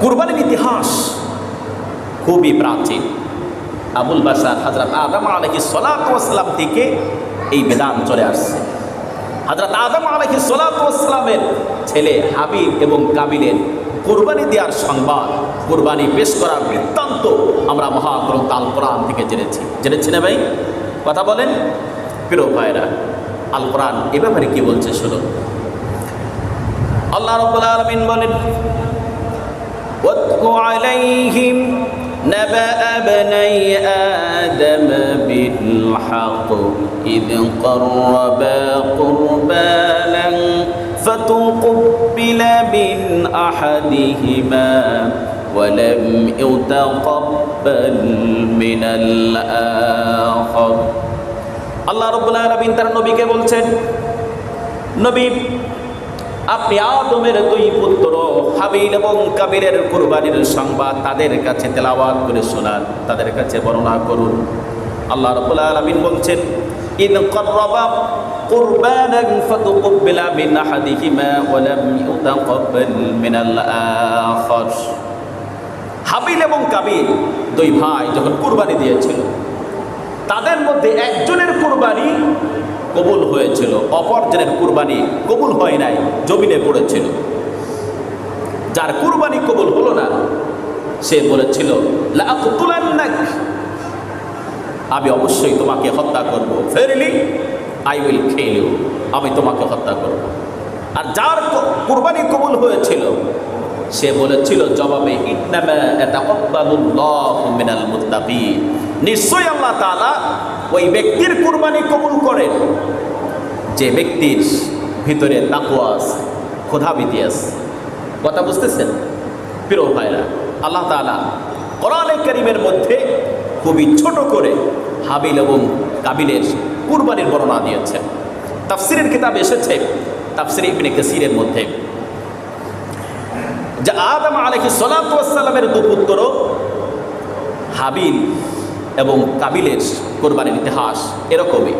কুরবানির ইতিহাস খুবই প্রাচীন। আবুল বাশার হযরত আদম আলাইহিস সালাতু ওয়াস সালাম থেকে এই বিধান চলে আসছে। হযরত আদম আলাইহিস সালাতু ওয়াস সালামের ছেলে হাবিল এবং কাবিলের কুরবানি দেওয়ার সংবাদ, কুরবানি পেশ করার বৃত্তান্ত আমরা মহাগ্রন্থ আল কোরআন থেকে জেনেছি না ভাই? কথা বলেন প্রিয় ভাইরা, আল কোরআন এ ব্যাপারে কি বলছে শুনুন। আল্লাহ রাব্বুল আলামিন বলেন, ওয়াতলু আলাইহিম নাবাআ বনাই আদম বিল হক ইয ক্বাররাবা কুরবানান ফাতুকবিলা মিন আহাদিহিমা ওয়া লাম ইউতাকাব্বাল মিনাল আখার। আল্লাহ রাব্বুল আলামিন তার নবীকে বলছেন, নবী আপনি আদমের দুই পুত্র হাবিল এবং কাবিলের কুরবানির সংবাদ তাদের কাছে তেলাওয়াত করে শোনান, তাদের কাছে বর্ণনা করুন। আল্লাহ রাব্বুল আলামিন বলছেন, ইন ক্বাররাবা কুরবানান ফাতুকবিলা মিন আহাদিহিমা ওয়া লাম ইউতাকাব্বাল মিনাল আখার। হাবিল এবং কাবিল দুই ভাই যখন কুরবানি দিয়েছিল, তাদের মধ্যে একজনের কুরবানি কবুল হয়েছিল, অপরজনের কুরবানি কবুল হয় নাই, জমিনে পড়েছিল। যার কুরবানি কবুল হলো না সে বলেছিল, লা আকতুলান্নাক, আমি অবশ্যই তোমাকে হত্যা করব, ফেরলি আই উইল কিল ইউ, আমি তোমাকে হত্যা করব। আর যার কুরবানি কবুল হয়েছিল সে বলেছিল জবাবে, ইন্নামা ইয়াতাকাব্বালুল্লাহু মিনাল মুত্তাকিন, নিশ্চয়ই আল্লাহ তাআলা ওই ব্যক্তির কুরবানি কবুল করেন যে ব্যক্তির ভিতরে তাকওয়া আছে, খোদাভীতি আছে। কথা বুঝতেছেন প্রিয় ভাইরা? আল্লাহ তাআলা কোরআনে কারীমের মধ্যে খুবই ছোট করে হাবিল এবং কাবিলের কুরবানির বর্ণনা দিয়েছেন। তাফসীরের কিতাবে এসেছে, তাফসীর ইবনে কাসীরের মধ্যে, যে আদম আলাইহিস সালাতু ওয়াস সালামের দুই পুত্র হাবিল এবং কাবিলের কুরবানির ইতিহাস এরকমই।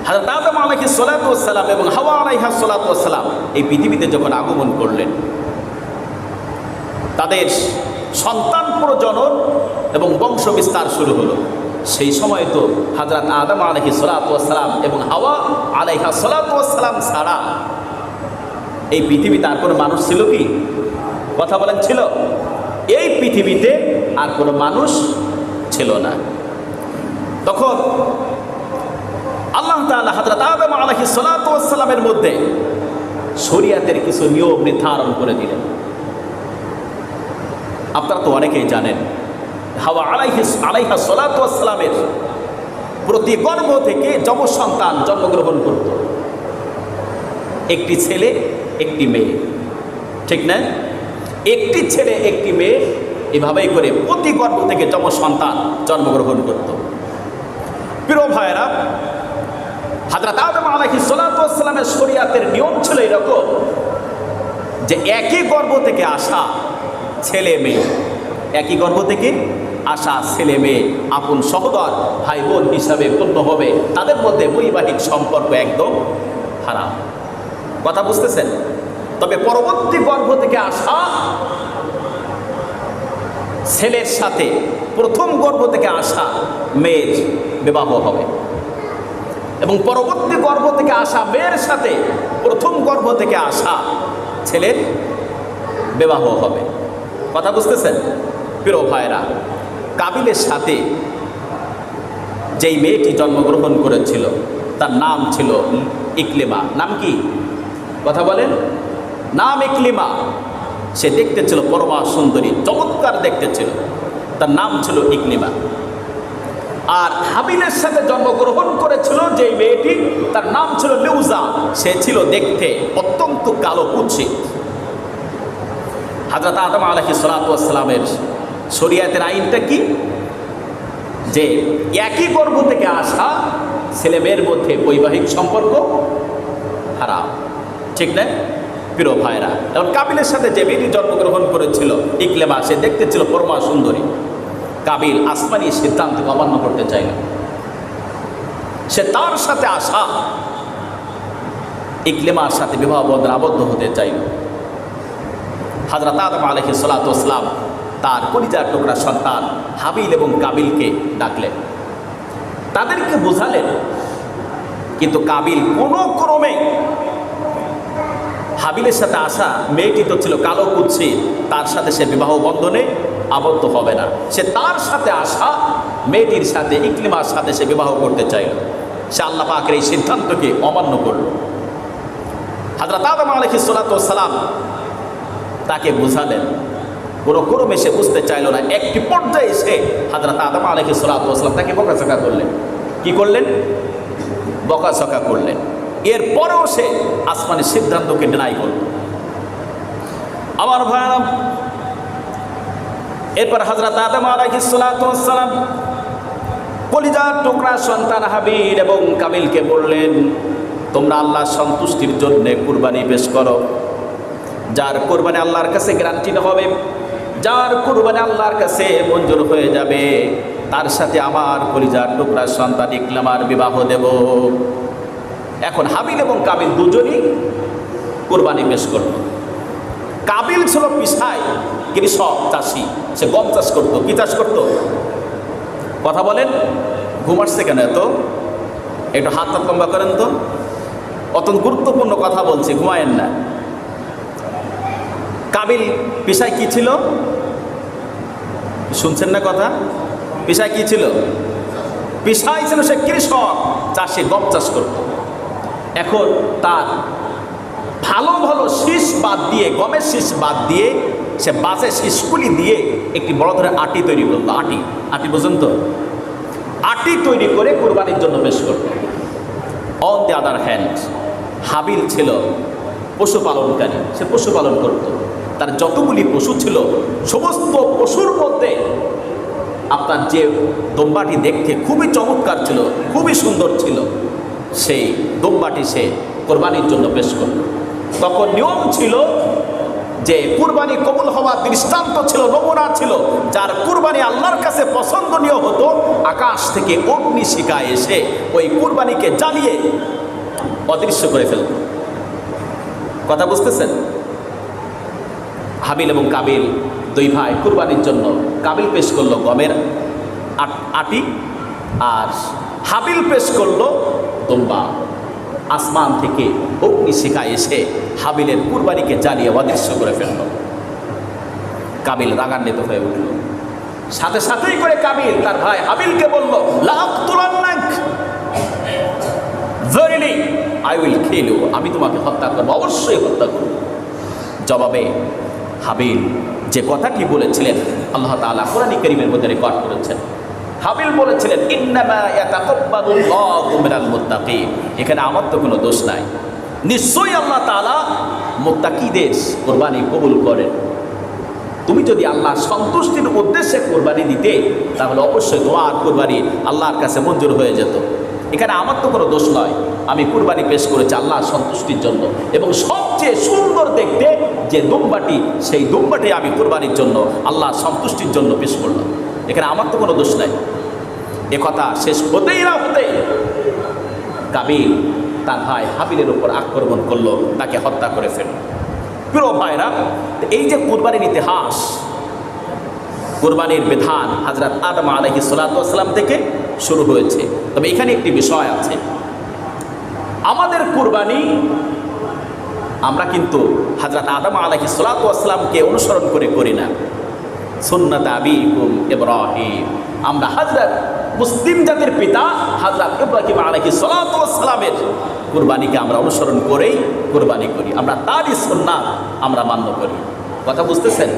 হযরত আদম আলাইহিস সালাতু ওয়াস সালাম এবং হাওয়া আলাইহা সালাতু ওয়াস সালাম এই পৃথিবীতে যখন আগমন করলেন, তাদের সন্তান প্রজনন এবং বংশ বিস্তার শুরু হলো। সেই সময় তো হযরত আদম আলাইহিস সালাতু ওয়াস সালাম এবং হাওয়া আলাইহা সালাতু ওয়াস সালাম ছাড়া এই পৃথিবীতে আর কোনো মানুষ ছিল কি? কথা বলেন, ছিল? এই পৃথিবীতে আর কোনো মানুষ ছিল না। তখন আল্লাহ তাআলা হযরত আদম আলাইহিস সালাতু ওয়াস সালামের মধ্যে শরীয়তের কিছু নিয়ম নির্ধারণ করে দিলেন। আপনারা তো অনেকেই জানেন, হাওয়া আলাইহা সালাতু ওয়াস সালামের প্রতি গর্ভ থেকে যম সন্তান জন্মগ্রহণ করত, একটি ছেলে একটি মেয়ে, ঠিক না? একটি ছেলে একটি মেয়ে, এভাবেই করে প্রতি গর্ভ থেকে যম সন্তান জন্মগ্রহণ করত। প্রিয় ভাইরা, হযরত আদম আলাইহিস সালাতু ওয়াস সালামের শরীয়তের নিয়ম ছিল এরকম যে একই গর্ভ থেকে আসা ছেলে মেয়ে, একই গর্ভ থেকে আসা ছেলে মেয়ে আপন সহোদর ভাই বোন হিসাবে গণ্য হবে, তাদের মধ্যে বৈবাহিক সম্পর্ক একদম হারাম। কথা বুঝতেছেন? তবে পরবর্তী গর্ভ থেকে আসা ছেলের সাথে প্রথম গর্ভ থেকে আসা মেয়ের বিবাহ হবে, এবং পরবর্তী গর্ভ থেকে আসা মেয়ের সাথে প্রথম গর্ভ থেকে আসা ছেলের বিবাহ হবে। কথা বুঝতেছেন প্রিয় ভাইরা? কাবিলের সাথে যেই মেয়েটি জন্মগ্রহণ করেছিল তার নাম ছিল ইকলিমা। নাম কি? কথা বলেন। নাম ইকলিমা। সে দেখতে ছিল পরমা সুন্দরী, চমৎকার দেখতে ছিল, তার নাম ছিল ইকলিমা। আর হাবিলের সাথে জন্মগ্রহণ করেছিল যেই মেয়েটি, তার নাম ছিল লিউজা। সে ছিল দেখতে অত্যন্ত কালো কুৎসিত। হযরত আদম আলাইহিস সালাতু ওয়াস সালামের শরীয়তের আইনটা কি? যে একই গর্ভ থেকে আসা ছেলে মেয়ের মধ্যে বৈবাহিক সম্পর্ক হারাম, ঠিক না প্রিয় ভাইরা? এবং কাবিলের সাথে যে মেয়েটি জন্মগ্রহণ করেছিল ইকলিমা, সে দেখতে ছিল পরমা সুন্দরী। কাবিল আসমানি সিদ্ধান্ত অমান্য করতে চাইল, সে তার সাথে আসা ইকলিমার সাথে বিবাহ বন্ধনে আবদ্ধ হতে চাইল। হযরত আদম আলাইহিস সালাতু ওয়াস সালাম তার কলিজার টুকরা সন্তান হাবিল এবং কাবিলকে ডাকলেন, তাদেরকে বোঝালেন, কিন্তু কাবিল কোনো ক্রমে হাবিলের সাথে আসা মেয়েটি তো ছিল কালো কুৎসি, তার সাথে সে বিবাহ বন্ধনে আবদ্ধ হবে না। সে তার সাথে আসা মেয়েটির সাথে ইকলিমার সাথে সে বিবাহ করতে চাইল। সে আল্লাহ পাকের এই সিদ্ধান্তকে অমান্য করল। হযরত আদম আলাইহিস সালাতু ওয়াস সালাম তাকে বুঝালেন, কোনো ক্রমে সে বুঝতে চাইল না। একটি পর্যায়ে এসে হযরত আদম আলাইহিস সালাতু ওয়াস সালাম তাকে বকাঝকা করলেন। কি করলেন? বকাঝকা করলেন। এরপরেও সে আসমানের সিদ্ধান্তকে ডিনাই করল। আমার ভাইরা, এরপর হযরত আদম আলাইহিস সালাতু ওয়াস সালাম কলিজার টুকরা সন্তান হাবিল এবং কাবিলকে বললেন, তোমরা আল্লাহর সন্তুষ্টির জন্য কুরবানি পেশ করো। যার কুরবানি আল্লাহর কাছে গ্যারান্টিড হবে, যার কুরবানি আল্লাহর কাছে মঞ্জুর হয়ে যাবে, তার সাথে আমার কলিজার টুকরা সন্তান ইকরামার বিবাহ দেব। এখন হাবিল এবং কাবিল দুজনই কুরবানি পেশ করল। কাবিল ছিল পিসাই কৃষক চাষি, সে গম চাষ করতো। কি চাষ করতো? কথা বলেন, ঘুম আসছে কেন এত? একটু হাত লম্বা করেন তো, অত গুরুত্বপূর্ণ কথা বলছি, ঘুমায়েন না। কাবিল পেশায় কি ছিল? শুনছেন না কথা? পেশায় কি ছিল? পেশায় ছিল সে কৃষক, চাষি, গম চাষ করত। এখন তার ভালো ভালো শীষ বাদ দিয়ে, গমের শীষ বাদ দিয়ে, সে বাসে শীষগুলি দিয়ে একটি বড় ধরনের আটি তৈরি করতো। আটি বুঝেন তো? আটি তৈরি করে কুরবানির জন্য পেশ করত। On the other hand, Habil ছিল পশুপালনকারী, সে পশুপালন করত। তার যতগুলি পশু ছিল, সমস্ত পশুর মধ্যে আপনার যে দম্বাটি দেখতে খুবই চমৎকার ছিল, খুবই সুন্দর ছিল, সেই দম্বাটি সে কোরবানির জন্য পেশ করল। তখন নিয়ম ছিল যে কুরবানি কবুল হওয়ার দৃষ্টান্ত ছিল, নমুনা ছিল, যার কুরবানি আল্লাহর কাছে পছন্দনীয় হতো, আকাশ থেকে অগ্নিশিখা এসে ওই কুরবানিকে জ্বালিয়ে অদৃশ্য করে ফেলত। কথা বুঝতেছেন? হাবিল এবং কাবিল দুই ভাই কুরবানির জন্য, কাবিল পেশ করলো গমের আটি, আর হাবিল পেশ করলো দম্বা। আসমান থেকে অগ্নিশিখা এসে হাবিলের কুরবানিকে জ্বালিয়ে অদৃশ্য করে ফেলল। কাবিল রাগান্বিত হয়ে উঠল। সাথে সাথেই করে কাবিল তার ভাই হাবিলকে বলল, লাআকতুলান্নাক, ভারিলি আই উইল কিল ইউ, আমি তোমাকে হত্যা করব, অবশ্যই হত্যা করব। জবাবে হাবিল যে কথাটি বলেছিলেন আল্লাহ তাআলা কোরআন কারীমের মধ্যে রেকর্ড করেছেন। হাবিল বলেছিলেন, ইন্নামা ইয়াতাকাব্বালুল্লাহু মিনাল মুত্তাকিন, এখানে আমার তো কোনো দোষ নাই, নিশ্চয়ই আল্লাহ তাআলা মুত্তাকিদের কুরবানি কবুল করেন। তুমি যদি আল্লাহর সন্তুষ্টির উদ্দেশ্যে কুরবানি দিতে, তাহলে অবশ্যই তোমার কুরবানি আল্লাহর কাছে মঞ্জুর হয়ে যেত। এখানে আমার তো কোনো দোষ নয়, আমি কুরবানি পেশ করেছি আল্লাহর সন্তুষ্টির জন্য, এবং সবচেয়ে সুন্দর দেখতে যে দুম্বাটি, সেই দুম্বাটি আমি কুরবানির জন্য আল্লাহর সন্তুষ্টির জন্য পেশ করলাম। এখানে আমার তো কোনো দোষ নাই। এ কথা শেষ হতেই না হতেই কাবিল তার ভাই হাবিলের উপর আক্রমণ করলো, তাকে হত্যা করে ফেলল। প্রিয় ভাইরা, এই যে কুরবানির ইতিহাস, কুরবানির বিধান হযরত আদম আলাইহিস সালাতু ওয়াস সালাম থেকে শুরু হয়েছে। তবে এখানে একটি বিষয় আছে, আমাদের কুরবানি আমরা কিন্তু হযরত আদম আলাইহিস সালাতু ওয়াস সালামকে অনুসরণ করে করি না। সুন্নাত আবিকুম ইব্রাহিম, আমরা হযরত মুসলিম জাতির পিতা হযরত ইব্রাহিম আলাইহিস সালাতু ওয়াস সালামের কুরবানিকে আমরা অনুসরণ করেই কুরবানি করি। আমরা তারই সুন্নাত আমরা মান্য করি। কথা বুঝতেছেন?